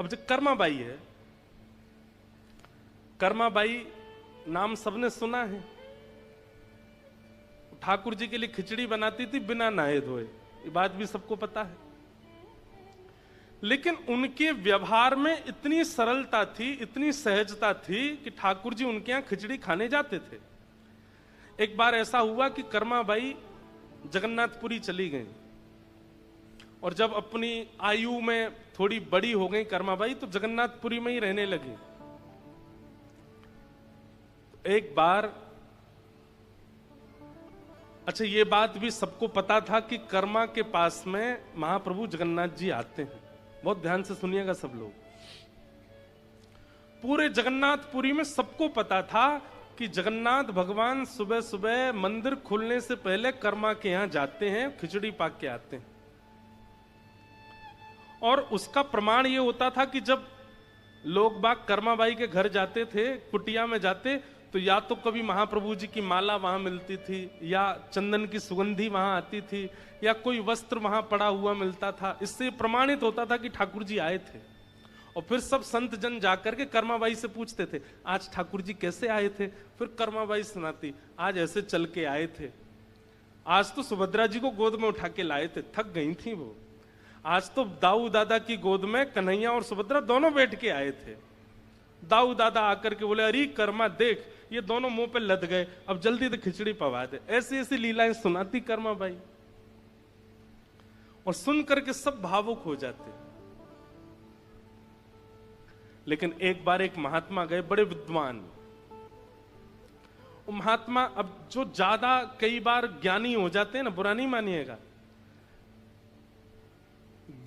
अब जो कर्माबाई है, कर्माबाई नाम सबने सुना है, ठाकुर जी के लिए खिचड़ी बनाती थी बिना नहाए धोए, ये बात भी सबको पता है। लेकिन उनके व्यवहार में इतनी सरलता थी, इतनी सहजता थी कि ठाकुर जी उनके यहां खिचड़ी खाने जाते थे। एक बार ऐसा हुआ कि कर्माबाई जगन्नाथपुरी चली गई, और जब अपनी आयु में थोड़ी बड़ी हो गई कर्माबाई, तो जगन्नाथपुरी में ही रहने लगी। एक बार, अच्छा ये बात भी सबको पता था कि कर्मा के पास में महाप्रभु जगन्नाथ जी आते हैं। बहुत ध्यान से सुनिएगा सब लोग, पूरे जगन्नाथपुरी में सबको पता था कि जगन्नाथ भगवान सुबह सुबह मंदिर खुलने से पहले कर्मा के यहां जाते हैं, खिचड़ी पाक के आते हैं। और उसका प्रमाण यह होता था कि जब लोग बाग कर्माबाई के घर जाते थे, कुटिया में जाते, तो या तो कभी महाप्रभु जी की माला वहां मिलती थी, या चंदन की सुगंधी वहां आती थी, या कोई वस्त्र वहां पड़ा हुआ मिलता था। इससे प्रमाणित होता था कि ठाकुर जी आए थे। और फिर सब संत जन जाकर के कर्माबाई से पूछते थे, आज ठाकुर जी कैसे आए थे? फिर कर्माबाई सुनाती, आज ऐसे चल के आए थे, आज तो सुभद्रा जी को गोद में उठा के लाए थे, थक गई थी वो, आज तो दाऊ दादा की गोद में कन्हैया और सुभद्रा दोनों बैठ के आए थे। दाऊ दादा आकर के बोले, अरे कर्मा देख, ये दोनों मुंह पे लद गए, अब जल्दी से खिचड़ी पवा दे। ऐसी ऐसी लीलाएं सुनाती कर्माबाई, और सुन करके सब भावुक हो जाते। लेकिन एक बार एक महात्मा गए, बड़े विद्वान। वो महात्मा, अब जो ज्यादा कई बार ज्ञानी हो जाते हैं ना, बुरा नहीं मानिएगा,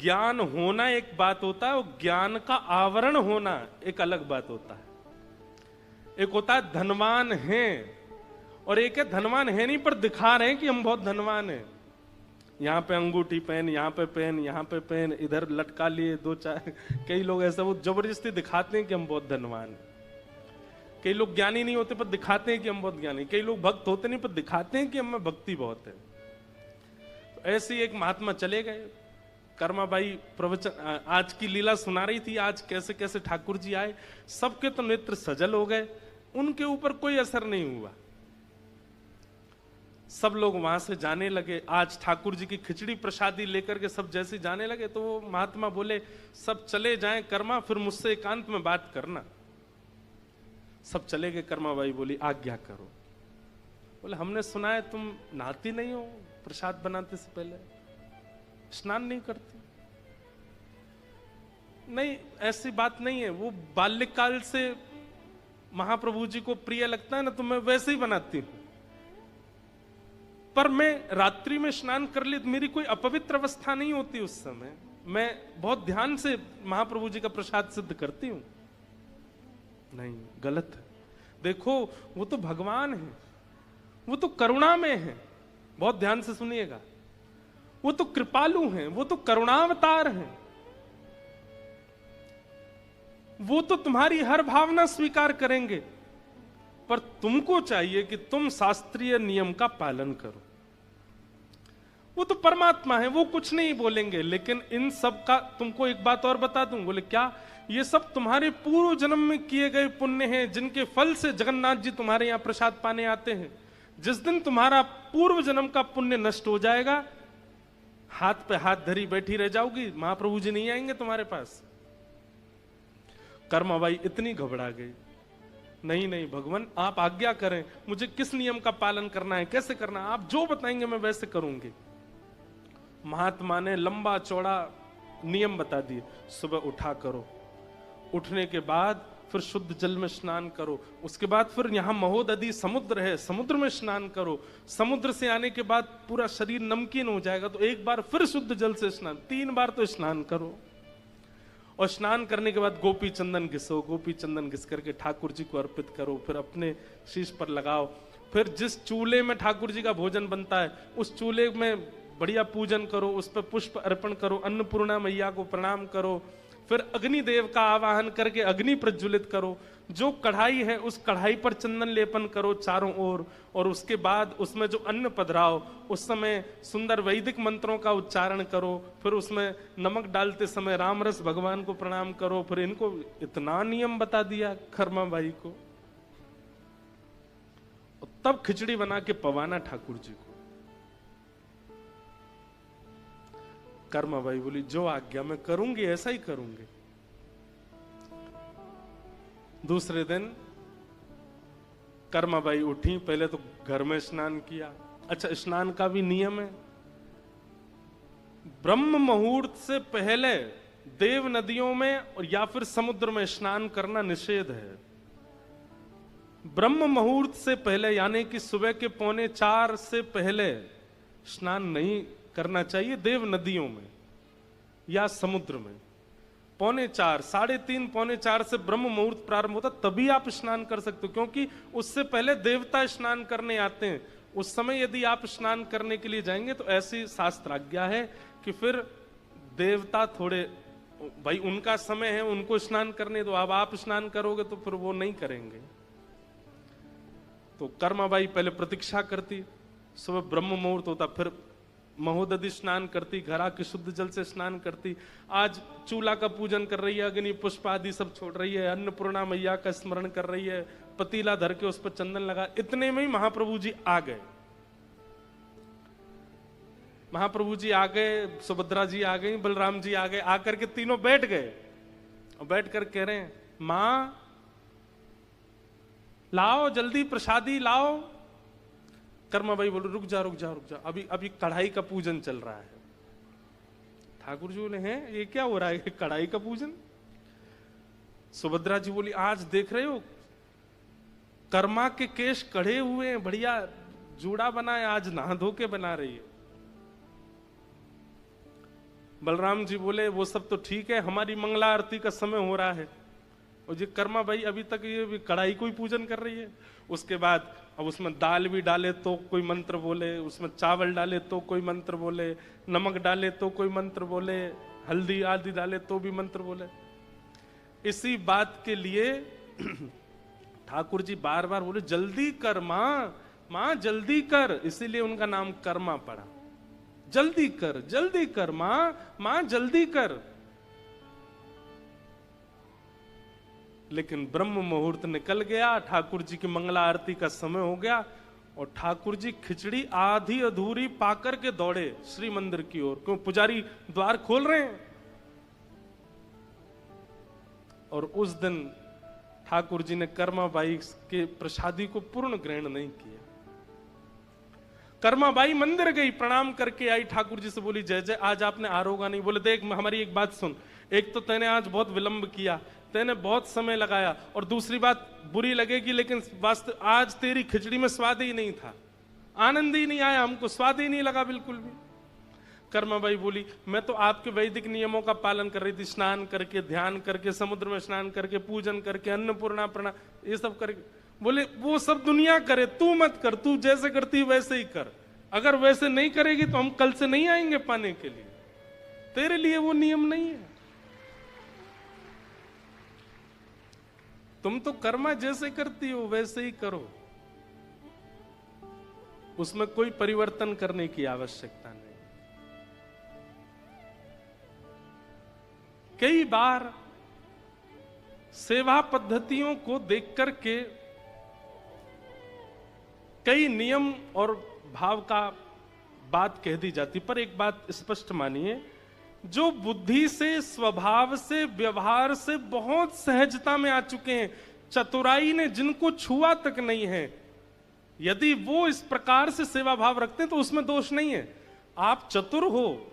ज्ञान होना एक बात होता है, और ज्ञान का आवरण होना एक अलग बात होता है। एक होता है धनवान हैं, और एक है धनवान है नहीं पर दिखा रहे हैं कि हम बहुत धनवान हैं। यहां पे अंगूठी पहन, यहां पे पहन, यहां पे पहन, इधर लटका लिए दो चार, कई लोग ऐसा वो जबरदस्ती दिखाते हैं कि हम बहुत धनवान हैं। कई लोग ज्ञानी नहीं होते पर दिखाते हैं कि हम बहुत ज्ञानी, कई लोग भक्त होते नहीं पर दिखाते हैं कि हमें भक्ति बहुत है। तो ऐसे एक महात्मा चले गए। कर्माबाई प्रवचन, आज की लीला सुना रही थी, आज कैसे कैसे ठाकुर जी आए, सबके तो नेत्र सजल हो गए, उनके ऊपर कोई असर नहीं हुआ। सब लोग वहां से जाने लगे। आज ठाकुर जी की खिचड़ी प्रसादी लेकर के सब जैसे जाने लगे, तो वो महात्मा बोले, सब चले जाएं कर्मा, फिर मुझसे एकांत में बात करना। सब चले गए। कर्माबाई बोली, आज्ञा करो। बोले, हमने सुना है तुम नहाती नहीं हो प्रसाद बनाते से पहले, स्नान नहीं करती। नहीं, ऐसी बात नहीं है, वो बाल्यकाल से महाप्रभु जी को प्रिय लगता है ना, तो मैं वैसे ही बनाती हूं। पर मैं रात्रि में स्नान कर ली तो मेरी कोई अपवित्र अवस्था नहीं होती उस समय, मैं बहुत ध्यान से महाप्रभु जी का प्रसाद सिद्ध करती हूं। नहीं, गलत है। देखो, वो तो भगवान है, वो तो करुणा में है, बहुत ध्यान से सुनिएगा, वो तो कृपालु हैं, वो तो करुणावतार हैं, वो तो तुम्हारी हर भावना स्वीकार करेंगे। पर तुमको चाहिए कि तुम शास्त्रीय नियम का पालन करो। वो तो परमात्मा है, वो कुछ नहीं बोलेंगे। लेकिन इन सब का तुमको एक बात और बता दूं। बोले, क्या? ये सब तुम्हारे पूर्व जन्म में किए गए पुण्य हैं, जिनके फल से जगन्नाथ जी तुम्हारे यहां प्रसाद पाने आते हैं। जिस दिन तुम्हारा पूर्व जन्म का पुण्य नष्ट हो जाएगा, हाथ पे हाथ धरी बैठी रह जाओगी, महाप्रभु जी नहीं आएंगे तुम्हारे पास। कर्माबाई इतनी घबरा गई, नहीं नहीं भगवान, आप आज्ञा करें, मुझे किस नियम का पालन करना है, कैसे करना है, आप जो बताएंगे मैं वैसे करूंगी। महात्मा ने लंबा चौड़ा नियम बता दिए। सुबह उठा करो, उठने के बाद फिर शुद्ध जल में स्नान करो, उसके बाद फिर यहाँ महोदधि समुद्र है, समुद्र में स्नान करो, समुद्र से आने के बाद पूरा शरीर नमकीन हो जाएगा, तो एक बार फिर शुद्ध जल से स्नान, 3 बार तो स्नान करो। और स्नान करने के बाद गोपी चंदन घिसो, गोपी चंदन घिस करके ठाकुर जी को अर्पित करो, फिर अपने शीश पर लगाओ। फिर जिस चूल्हे में ठाकुर जी का भोजन बनता है, उस चूल्हे में बढ़िया पूजन करो, उस पर पुष्प अर्पण करो, अन्नपूर्णा मैया को प्रणाम करो, फिर अग्निदेव का आवाहन करके अग्नि प्रज्वलित करो, जो कढ़ाई है उस कढ़ाई पर चंदन लेपन करो चारों ओर, और उसके बाद उसमें जो अन्न पधराओ उस समय सुंदर वैदिक मंत्रों का उच्चारण करो, फिर उसमें नमक डालते समय रामरस भगवान को प्रणाम करो। फिर इनको इतना नियम बता दिया कर्माबाई को, तब खिचड़ी बना के पवाना ठाकुर जी को। कर्माबाई बोली जो आज्ञा मैं करूंगी ऐसा ही करूंगी। दूसरे दिन कर्माबाई उठी, पहले तो घर में स्नान किया। अच्छा, स्नान का भी नियम है, ब्रह्म मुहूर्त से पहले देव नदियों में और या फिर समुद्र में स्नान करना निषेध है। ब्रह्म मुहूर्त से पहले यानी कि सुबह के 3:45 से पहले स्नान नहीं करना चाहिए देव नदियों में या समुद्र में। 3:45, 3:30, 3:45 से ब्रह्म मुहूर्त प्रारंभ होता, तभी आप स्नान कर सकते हो, क्योंकि उससे पहले देवता स्नान करने आते हैं। उस समय यदि आप स्नान करने के लिए जाएंगे तो ऐसी शास्त्र आज्ञा है कि फिर देवता थोड़े, भाई उनका समय है, उनको स्नान करने दो, अब आप स्नान करोगे तो फिर वो नहीं करेंगे। तो कर्माबाई पहले प्रतीक्षा करती, सुबह ब्रह्म मुहूर्त होता, फिर महोदधि स्नान करती, घर आके शुद्ध जल से स्नान करती। आज चूल्हा का पूजन कर रही है, अग्नि पुष्प आदि सब छोड़ रही है, अन्नपूर्णा मैया का स्मरण कर रही है, पतीला धर के उस पर चंदन लगा। इतने में ही महाप्रभु जी आ गए। महाप्रभु जी आ गए, सुभद्रा जी आ गई, बलराम जी आ गए, आकर के तीनों बैठ गए और बैठ कर कह रहे हैं, मां लाओ जल्दी प्रसादी लाओ। कर्माबाई बोले रुक जा रुक जा रुक जा, अभी कढ़ाई का पूजन चल रहा है। ठाकुर जी बोले हैं ये क्या हो रहा है, कढ़ाई का पूजन? सुभद्रा जी बोली आज देख रहे हो कर्मा के केश कढ़े हुए हैं, बढ़िया जूड़ा बना है, आज नहा धो के बना रही है। बलराम जी बोले वो सब तो ठीक है, हमारी मंगला आरती का समय हो रहा है, और ये कर्माबाई अभी तक ये कढ़ाई को ही पूजन कर रही है। उसके बाद अब उसमें दाल भी डाले तो कोई मंत्र बोले, उसमें चावल डाले तो कोई मंत्र बोले, नमक डाले तो कोई मंत्र बोले, हल्दी आदि डाले तो भी मंत्र बोले। इसी बात के लिए ठाकुर जी बार बार बोले जल्दी कर मां, मां जल्दी कर, इसीलिए उनका नाम कर्मा पड़ा। जल्दी कर मां, मां जल्दी कर। लेकिन ब्रह्म मुहूर्त निकल गया, ठाकुर जी की मंगला आरती का समय हो गया, और ठाकुर जी खिचड़ी आधी अधूरी पाकर के दौड़े श्री मंदिर की ओर, क्यों पुजारी द्वार खोल रहे हैं। और उस दिन ठाकुर जी ने कर्माबाई के प्रसादी को पूर्ण ग्रहण नहीं किया। कर्माबाई मंदिर गई, प्रणाम करके आई, ठाकुर जी से बोली जय जय, आज आपने आरोगा नहीं। बोले देख हमारी एक बात सुन, एक तो तैने आज बहुत विलंब किया, तैने बहुत समय लगाया, और दूसरी बात बुरी लगेगी लेकिन वास्तव आज तेरी खिचड़ी में स्वाद ही नहीं था, आनंद ही नहीं आया, हमको स्वाद ही नहीं लगा बिल्कुल भी। कर्माबाई बोली मैं तो आपके वैदिक नियमों का पालन कर रही थी, स्नान करके, ध्यान करके, समुद्र में स्नान करके, पूजन करके, अन्नपूर्णा प्रणाम ये सब करके। बोले वो सब दुनिया करे, तू मत कर, तू जैसे करती वैसे ही कर, अगर वैसे नहीं करेगी तो हम कल से नहीं आएंगे पाने के लिए, तेरे लिए वो नियम नहीं है। तुम तो कर्मा जैसे करती हो वैसे ही करो, उसमें कोई परिवर्तन करने की आवश्यकता नहीं। कई बार सेवा पद्धतियों को देख करके कई नियम और भाव का बात कह दी जाती, पर एक बात स्पष्ट मानिए, जो बुद्धि से, स्वभाव से, व्यवहार से बहुत सहजता में आ चुके हैं, चतुराई ने जिनको छुआ तक नहीं है, यदि वो इस प्रकार से सेवा भाव रखते हैं तो उसमें दोष नहीं है। आप चतुर हो,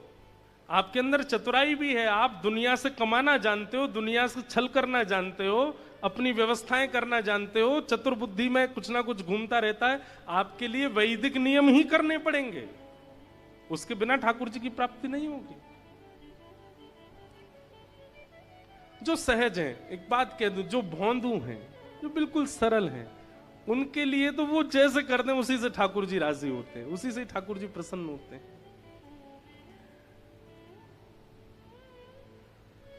आपके अंदर चतुराई भी है, आप दुनिया से कमाना जानते हो, दुनिया से छल करना जानते हो, अपनी व्यवस्थाएं करना जानते हो, चतुर बुद्धि में कुछ ना कुछ घूमता रहता है, आपके लिए वैदिक नियम ही करने पड़ेंगे, उसके बिना ठाकुर जी की प्राप्ति नहीं होगी। जो सहज हैं, एक बात कह दूं, जो भोंदू हैं, जो बिल्कुल सरल हैं, उनके लिए तो वो जैसे करते हैं उसी से ठाकुर जी राजी होते हैं, उसी से ठाकुर जी प्रसन्न होते हैं।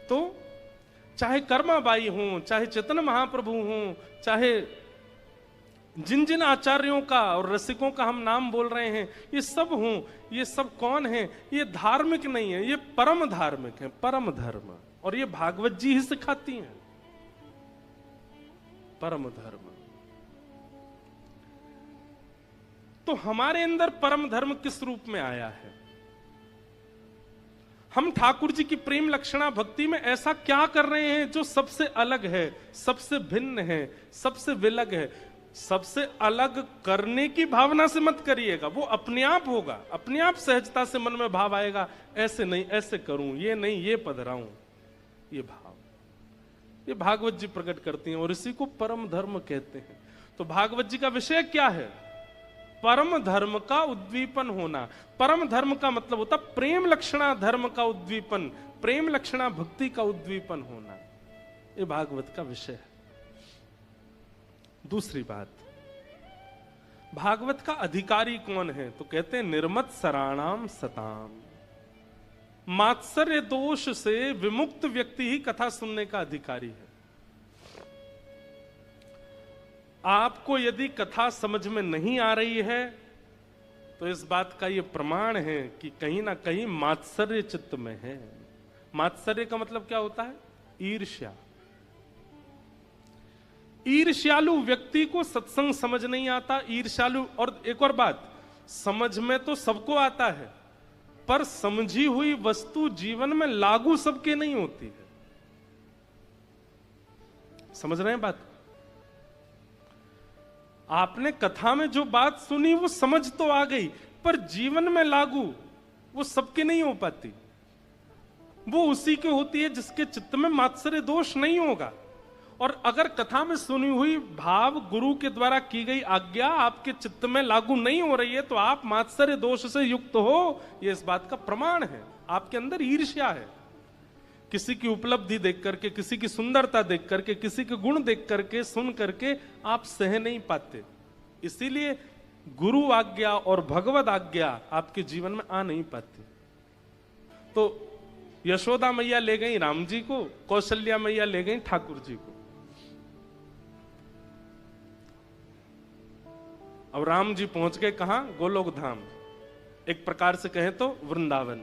तो चाहे कर्माबाई हों, चाहे चेतन महाप्रभु हों, चाहे जिन जिन आचार्यों का और रसिकों का हम नाम बोल रहे हैं, ये सब हों, ये सब कौन है? ये धार्मिक नहीं है, ये परम धार्मिक है, परम धर्म। और ये भागवत जी ही सिखाती हैं परम धर्म। तो हमारे अंदर परम धर्म किस रूप में आया है? हम ठाकुर जी की प्रेम लक्षणा भक्ति में ऐसा क्या कर रहे हैं जो सबसे अलग है, सबसे भिन्न है, सबसे विलग है? सबसे अलग करने की भावना से मत करिएगा, वो अपने आप होगा, अपने आप सहजता से मन में भाव आएगा, ऐसे नहीं ऐसे करूं, ये नहीं ये पधराऊं, ये भाव, ये भागवत जी प्रकट करती हैं और इसी को परम धर्म कहते हैं। तो भागवत जी का विषय क्या है? परम धर्म का उद्दीपन होना। परम धर्म का मतलब होता प्रेम लक्षणा धर्म का उद्दीपन, प्रेम लक्षणा भक्ति का उद्दीपन होना, ये भागवत का विषय है। दूसरी बात, भागवत का अधिकारी कौन है? तो कहते हैं निर्मत सराणाम सताम, मात्सर्य दोष से विमुक्त व्यक्ति ही कथा सुनने का अधिकारी है। आपको यदि कथा समझ में नहीं आ रही है तो इस बात का यह प्रमाण है कि कहीं ना कहीं मात्सर्य चित्त में है। मात्सर्य का मतलब क्या होता है? ईर्ष्या। ईर्ष्यालु व्यक्ति को सत्संग समझ नहीं आता। ईर्ष्यालु, और एक और बात, समझ में तो सबको आता है, पर समझी हुई वस्तु जीवन में लागू सबके नहीं होती है। समझ रहे हैं बात? आपने कथा में जो बात सुनी वो समझ तो आ गई, पर जीवन में लागू वो सबके नहीं हो पाती। वो उसी की होती है जिसके चित्त में मात्सर्य दोष नहीं होगा। और अगर कथा में सुनी हुई भाव गुरु के द्वारा की गई आज्ञा आपके चित्त में लागू नहीं हो रही है तो आप मात्सर्य दोष से युक्त हो, यह इस बात का प्रमाण है। आपके अंदर ईर्ष्या है। किसी की उपलब्धि देख करके, किसी की सुंदरता देख करके, किसी के गुण देख करके, सुन करके आप सह नहीं पाते। इसीलिए गुरु आज्ञा और भगवद आज्ञा आपके जीवन में आ नहीं पाती। तो यशोदा मैया ले गई राम जी को, कौशल्या मैया ले गई ठाकुर जी को। अब राम जी पहुंच गए कहां? गोलोक धाम, एक प्रकार से कहें तो वृंदावन।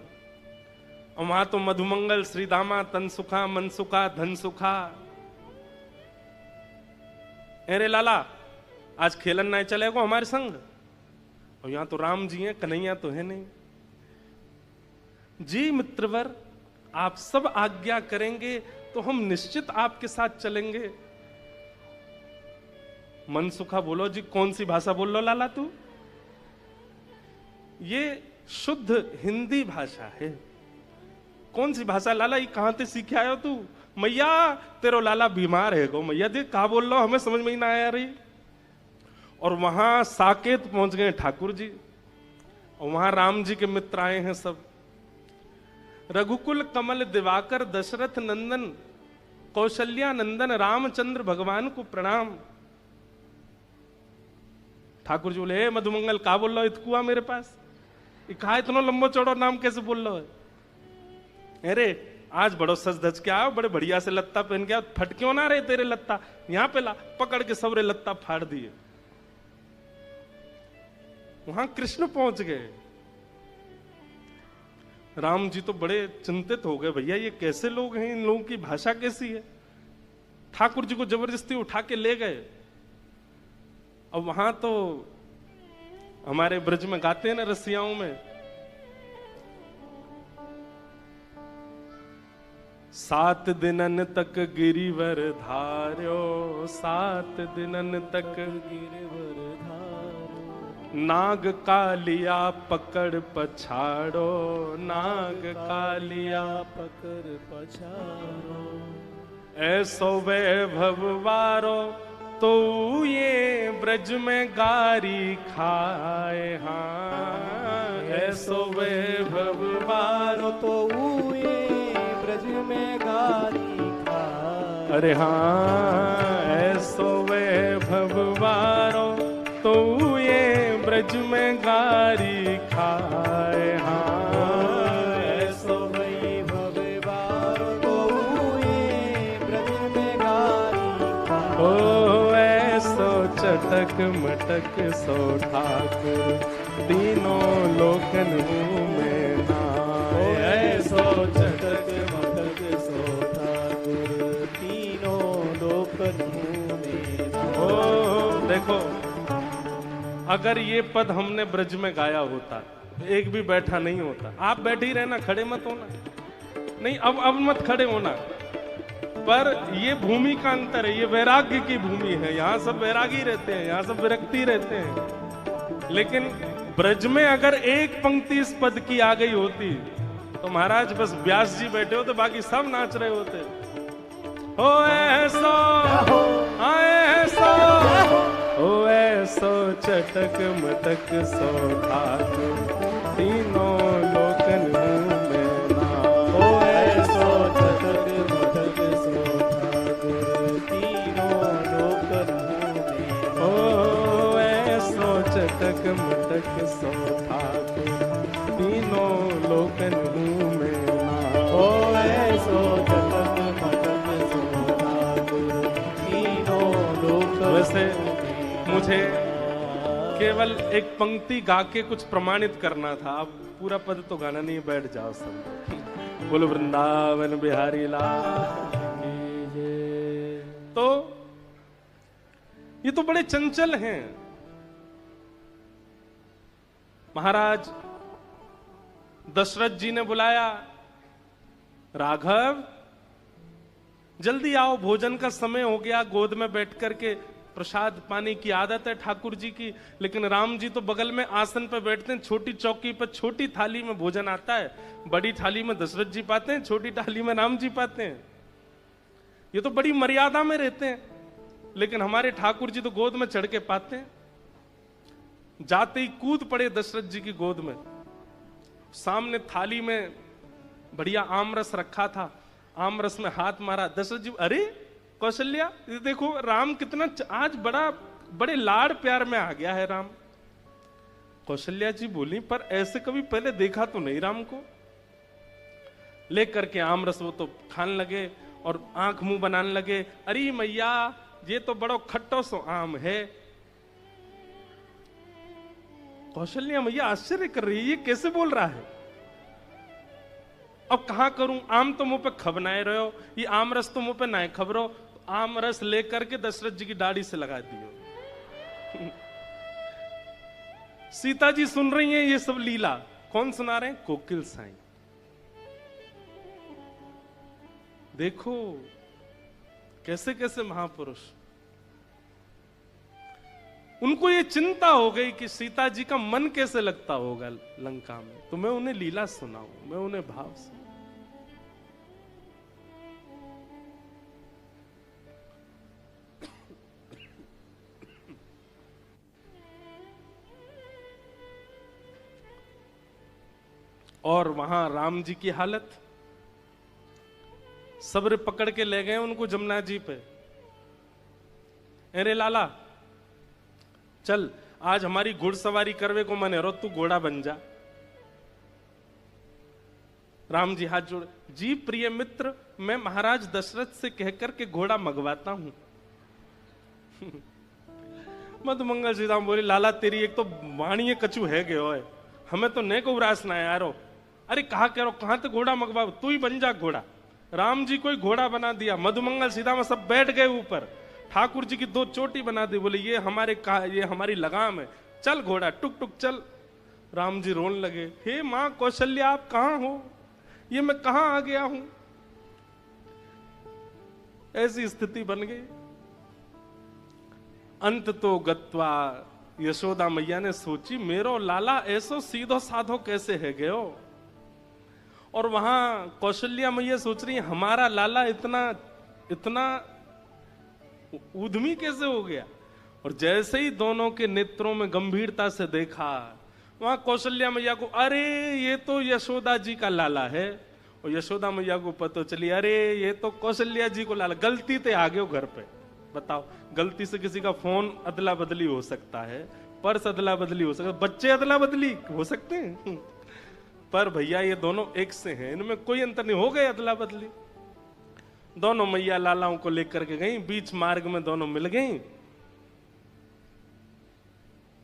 और वहां तो मधुमंगल, श्रीदामा, तनसुखा, मनसुखा, धनसुखा। अरे लाला, आज खेलन नहीं चलेगा हमारे संग? और यहां तो राम जी हैं, कन्हैया तो है नहीं। जी मित्रवर, आप सब आज्ञा करेंगे तो हम निश्चित आपके साथ चलेंगे। मनसुखा बोलो, जी कौन सी भाषा बोल लो लाला तू? ये शुद्ध हिंदी भाषा है। कौन सी भाषा लाला? ये कहां से सीखे आयो तू? मैया तेरो लाला बीमार है गो। मैया जी कहा बोल लो, हमें समझ में ही ना आया रही। और वहां साकेत पहुंच गए ठाकुर जी, और वहां राम जी के मित्र आए हैं सब। रघुकुल कमल दिवाकर दशरथ नंदन कौशल्या नंदन रामचंद्र भगवान को प्रणाम। ठाकुर जी बोले, मधुमंगल का बोल लो इतकुआ मेरे पास? कहा इतना लंबो चौड़ो नाम कैसे बोल लो? अरे आज बड़ो सज धज के आओ, बड़े बढ़िया से लत्ता पहन के आओ। फट क्यों ना रहे तेरे लत्ता? यहां पे ला, पकड़ के सबरे लत्ता फाड़ दिए। वहां कृष्ण पहुंच गए। राम जी तो बड़े चिंतित हो गए, भैया ये कैसे लोग हैं, इन लोगों की भाषा कैसी है? ठाकुर जी को जबरदस्ती उठा के ले गए। अब वहां तो हमारे ब्रज में गाते हैं ना रसियाओं में, सात दिनन तक गिरिवर धार्यो, सात दिनन तक गिरिवर धार्यो, नाग कालिया पकड़ पछाड़ो, नाग कालिया पकड़ पछाड़ो, ऐसो वैभव वारो तो ये ब्रज में गारी खाए। हाँ, ऐसो वैभव वारो तो ये ब्रज में गारी खाए। अरे हाँ, ऐसो वैभव वारो तो ये ब्रज में गारी खाए। हाँ, ऐसो वैभव वारो तो ये चटक मटक सो ठाकुर, तीनों लोकन में नाए। ऐसो चटक मटक सो ठाकुर, तीनों लोकन में नाए। ओ देखो, अगर ये पद हमने ब्रज में गाया होता, एक भी बैठा नहीं होता। आप बैठे ही रहना, खड़े मत होना। नहीं, अब मत खड़े होना। पर ये भूमि का अंतर है, ये वैराग्य की भूमि है। यहाँ सब वैरागी रहते हैं, यहाँ सब विरक्ति रहते हैं। लेकिन ब्रज में अगर एक पंक्ति इस पद की आ गई होती तो महाराज बस व्यास जी बैठे होते, बाकी सब नाच रहे होते। हो ऐसो, ऐसो, हो ऐसो चटक मटक सो ठाकुर, तीनों लोकन में नाए। हो ऐसो चटक मटक सो ठाकुर, तीनों लोकन में नाए। हो ऐसो चटक मटक सो ठाकुर, तीनों लोकन में नाए। हो ऐसो चटक मटक सो ठाकुर, तीनों लोकन। वैसे मुझे केवल एक पंक्ति गा के कुछ प्रमाणित करना था। अब पूरा पद तो गाना नहीं, बैठ जाओ सब। बोलो वृंदावन बिहारी लाल की जय। तो ये तो बड़े चंचल हैं। महाराज दशरथ जी ने बुलाया, राघव जल्दी आओ, भोजन का समय हो गया। गोद में बैठ करके प्रसाद पानी की आदत है ठाकुर जी की, लेकिन राम जी तो बगल में आसन पर बैठते हैं, छोटी चौकी पर छोटी थाली में भोजन आता है। बड़ी थाली में दशरथ जी पाते हैं, छोटी थाली में राम जी पाते हैं। ये तो बड़ी मर्यादा में रहते हैं, लेकिन हमारे ठाकुर जी तो गोद में चढ़ के पाते हैं। जाते ही कूद पड़े दशरथ जी की गोद में। सामने थाली में बढ़िया आमरस रखा था, आमरस में हाथ मारा। दशरथ जी, अरे कौशल्या, ये देखो राम कितना आज बड़े लाड़ प्यार में आ गया है राम। कौशल्या जी बोली, पर ऐसे कभी पहले देखा तो नहीं राम को। लेकर के आमरस वो तो खाने लगे और आंख मुंह बनाने लगे। अरे मैया, ये तो बड़ो खट्टो सो आम है। कौशल्या मैया आश्चर्य कर रही है, ये कैसे बोल रहा है। अब कहां करूं, आम तो मुंह पे खबनाए रहे हो, ये आम रस तो मुंह पे ना खबरो। आम रस लेकर के दशरथ जी की दाढ़ी से लगा दियो। सीता जी सुन रही हैं ये सब लीला। कौन सुना रहे हैं? कोकिल साईं। देखो कैसे कैसे महापुरुष, उनको ये चिंता हो गई कि सीता जी का मन कैसे लगता होगा लंका में, तो मैं उन्हें लीला सुनाऊं, मैं उन्हें भाव सुनाऊं। और वहां राम जी की हालत, सब्र पकड़ के ले गए उनको जमुना जी पे। अरे लाला चल, आज हमारी घुड़सवारी करवे को मन है रो, तू घोड़ा बन जा। राम जी हाथ जोड़, जी प्रिय मित्र, मैं महाराज दशरथ से कहकर के घोड़ा मंगवाता हूं। मधुमंगल सीताराम बोले, लाला तेरी एक तो वाणी कचू है गयो है, हमें तो ने को उरास ना यारो। अरे कहा करो, कहां तो घोड़ा मंगवा, तू ही बन जा घोड़ा। राम जी को घोड़ा बना दिया। मधुमंगल सीताराम सब बैठ गए ऊपर, ठाकुर जी की दो चोटी बना दी। बोले ये हमारी लगाम है, चल घोड़ा टुक टुक चल। राम जी रोने लगे, हे मां कौशल्या आप कहां हो, ये मैं कहां आ गया हूं। ऐसी स्थिति बन गई। अंत तो गत्वा यशोदा मैया ने सोची, मेरो लाला ऐसो सीधो साधो कैसे है गयो। और वहां कौशल्या मैया सोच रही हमारा लाला इतना इतना उद्यमी कैसे हो गया। और जैसे ही दोनों के नेत्रों में गंभीरता से देखा, वहां कौशल्या मैया को, अरे ये तो यशोदा जी का लाला है। और यशोदा मैया को पता चली, अरे ये तो कौशल्या जी को लाला, गलती से आ गए घर पे। बताओ, गलती से किसी का फोन अदला बदली हो सकता है, पर्स अदला बदली हो सकता है, बच्चे अदला बदली हो सकते हैं, पर भैया ये दोनों एक से हैं, इनमें कोई अंतर नहीं। हो गए अदला बदली। दोनों मैया लालाओं को लेकर के गई, बीच मार्ग में दोनों मिल गई।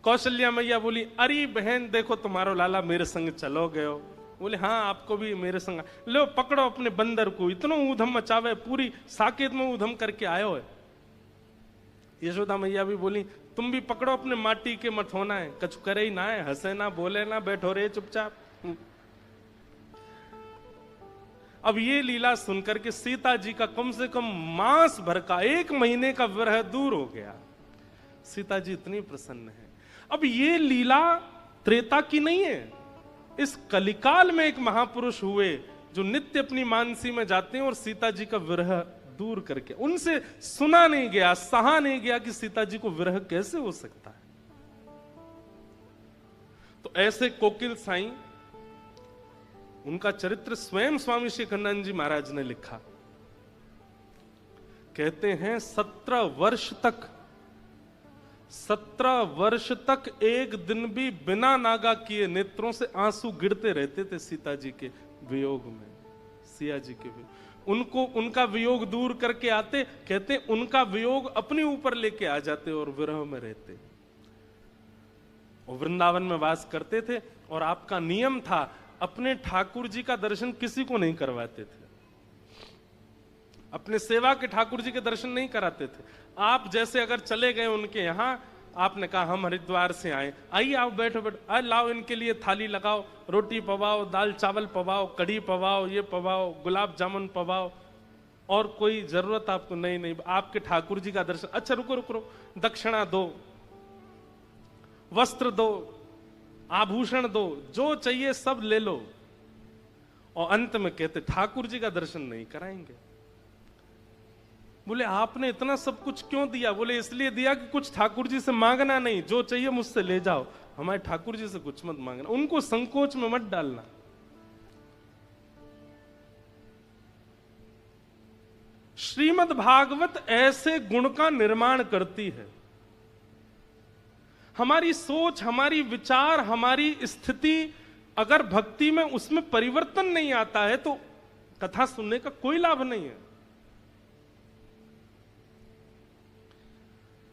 कौशल्या मैया बोली, अरे बहन देखो तुम्हारो लाला मेरे संग चलो गयो। बोले हाँ आपको भी मेरे संग, लो पकड़ो अपने बंदर को, इतनो ऊधम मचावे, पूरी साकेत में ऊधम करके आयो है। यशोदा मैया भी बोली, तुम भी पकड़ो अपने माटी के मथोना है, कछु करे ही ना है, हंसे ना बोले ना, बैठो रे चुपचाप। अब ये लीला सुनकर के सीता जी का कम से कम मास भर का 1 महीने का विरह दूर हो गया। सीता जी इतनी प्रसन्न है। अब ये लीला त्रेता की नहीं है, इस कलिकाल में एक महापुरुष हुए जो नित्य अपनी मानसी में जाते हैं और सीता जी का विरह दूर करके, उनसे सुना नहीं गया, सहा नहीं गया कि सीता जी को विरह कैसे हो सकता है। तो ऐसे कोकिल साईं, उनका चरित्र स्वयं स्वामी शेखरानंद जी महाराज ने लिखा। कहते हैं 17 वर्ष तक एक दिन भी बिना नागा किए नेत्रों से आंसू गिरते रहते थे सीता जी के वियोग में, सिया जी के वियोग। उनको उनका वियोग दूर करके आते, कहते उनका वियोग अपने ऊपर लेके आ जाते और विरह में रहते। और वृंदावन में वास करते थे और आपका नियम था अपने ठाकुर जी का दर्शन किसी को नहीं करवाते थे, अपने सेवा के ठाकुर जी के दर्शन नहीं कराते थे। आप जैसे अगर चले गए उनके यहां, आपने कहा हम हरिद्वार से आए, आइए आओ बैठो बैठो, अरे लाओ इनके लिए थाली लगाओ, रोटी पवाओ, दाल चावल पवाओ, कढ़ी पवाओ, ये पवाओ, गुलाब जामुन पवाओ, और कोई जरूरत आपको नहीं, नहीं आपके ठाकुर जी का दर्शन। अच्छा रुको रुको रुको, दक्षिणा दो, वस्त्र दो, आभूषण दो, जो चाहिए सब ले लो, और अंत में कहते ठाकुर जी का दर्शन नहीं कराएंगे। बोले आपने इतना सब कुछ क्यों दिया? बोले इसलिए दिया कि कुछ ठाकुर जी से मांगना नहीं, जो चाहिए मुझसे ले जाओ, हमारे ठाकुर जी से कुछ मत मांगना, उनको संकोच में मत डालना। श्रीमद् भागवत ऐसे गुण का निर्माण करती है। हमारी सोच, हमारी विचार, हमारी स्थिति अगर भक्ति में उसमें परिवर्तन नहीं आता है तो कथा सुनने का कोई लाभ नहीं है।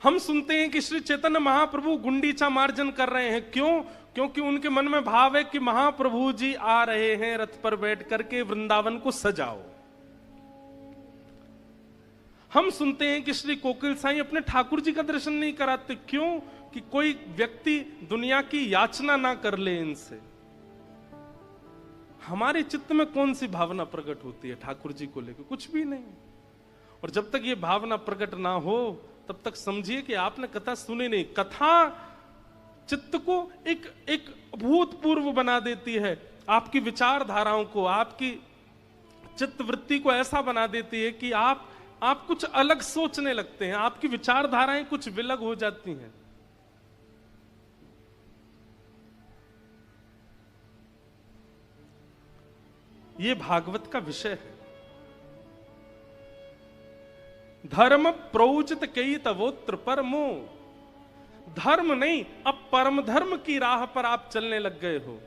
हम सुनते हैं कि श्री चैतन्य महाप्रभु गुंडीचा मार्जन कर रहे हैं, क्यों? क्योंकि उनके मन में भाव है कि महाप्रभु जी आ रहे हैं, रथ पर बैठ करके वृंदावन को सजाओ। हम सुनते हैं कि श्री कोकिल साईं अपने ठाकुर जी का दर्शन नहीं कराते, क्यों? कि कोई व्यक्ति दुनिया की याचना ना कर ले इनसे। हमारे चित्त में कौन सी भावना प्रकट होती है ठाकुर जी को लेकर? कुछ भी नहीं। और जब तक ये भावना प्रकट ना हो तब तक समझिए कि आपने कथा सुनी नहीं। कथा चित्त को एक अभूतपूर्व बना देती है, आपकी विचारधाराओं को, आपकी चित्त वृत्ति को ऐसा बना देती है कि आप कुछ अलग सोचने लगते हैं, आपकी विचारधाराएं कुछ विलग हो जाती हैं। ये भागवत का विषय है। धर्म प्रोचित कई तवोत्र परमो, धर्म नहीं अब परम धर्म की राह पर आप चलने लग गए हो।